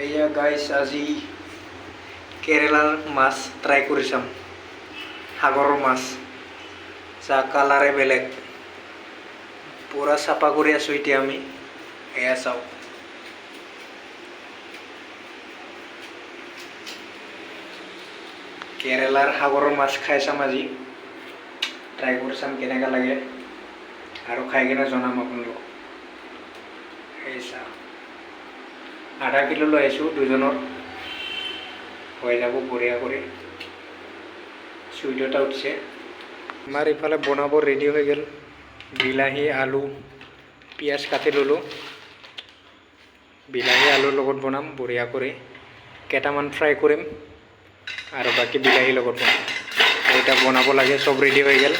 এইয়া গাইছ আজি কেৰেলাৰ মাছ ট্ৰাই কৰি চাম। সাগৰৰ মাছ যা কালাৰে বেলেগ পুৰা চাফা কৰি আছোঁ এতিয়া আমি। এয়া চাওক কেৰেলাৰ সাগৰৰ মাছ খাই চাম আজি। ট্ৰাই কৰি চাম কেনেকুৱা লাগে আৰু খাই কিনে জনাম আপোনালোকক। এই চাওক আধা কিলো লৈ আহিছোঁ, দুজনৰ হৈ যাব বঢ়িয়া কৰি। চুইট এটা উঠিছে। আমাৰ ইফালে বনাব ৰেডি হৈ গ'ল। বিলাহী আলু পিঁয়াজ কাটি ল'লোঁ। বিলাহী আলুৰ লগত বনাম বঢ়িয়া কৰি। কেইটামান ফ্ৰাই কৰিম আৰু বাকী বিলাহীৰ লগত বনাম। এটা বনাব লাগে, চব ৰেডি হৈ গ'ল।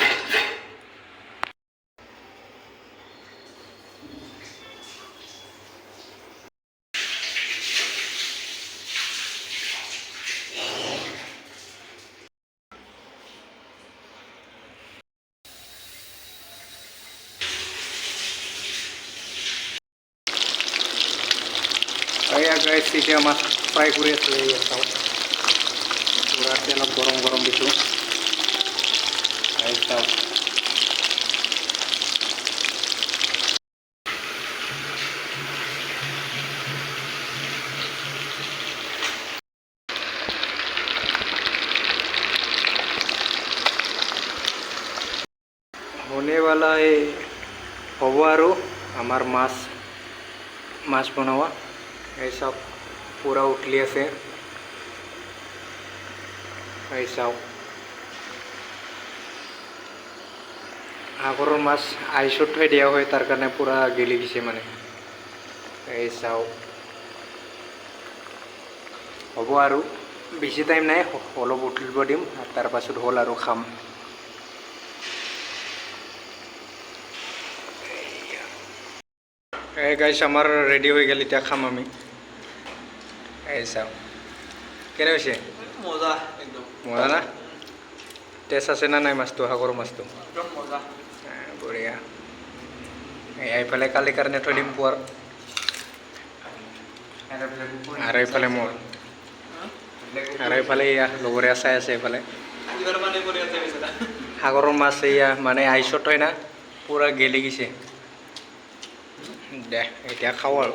এয়া গাইছ এতিয়া মাছ ফ্ৰাই কৰি আছোঁ। এয়া চাওক পুৰা তেলত গৰম গৰম দিছোঁ। চাওক होनेवाला হ'ব আৰু আমাৰ মাছ বনোৱা। এই চাওক পুৰা উঠলি আছে। এই চাওক সাগৰৰ মাছ আইচত থৈ দিয়া হয়, তাৰ কাৰণে পুৰা গেলি গৈছে মানে। এই চাওক হ'ব আৰু বেছি টাইম নাই, অলপ উতলিব দিম আৰু তাৰপাছত হ'ল আৰু খাম। এই গাইছ আমাৰ ৰেডি হৈ গ'ল, এতিয়া খাম আমি। এই চাওক কেনে হৈছে? মজা একদম মজা না? টেষ্ট আছে না নাই মাছটো, সাগৰৰ মাছটো? একদম মজা বঢ়িয়া। এইফালে কালি কাৰণে থৈ দিম পুৱাৰ। আৰু এইফালে মোৰ আৰু এইফালে এয়া লগৰীয়া চাই আছে। এইফালে সাগৰৰ মাছ এয়া মানে আইচত হয় না, পুৰা গেলি গৈছে। দে এতিয়া খাওঁ আৰু।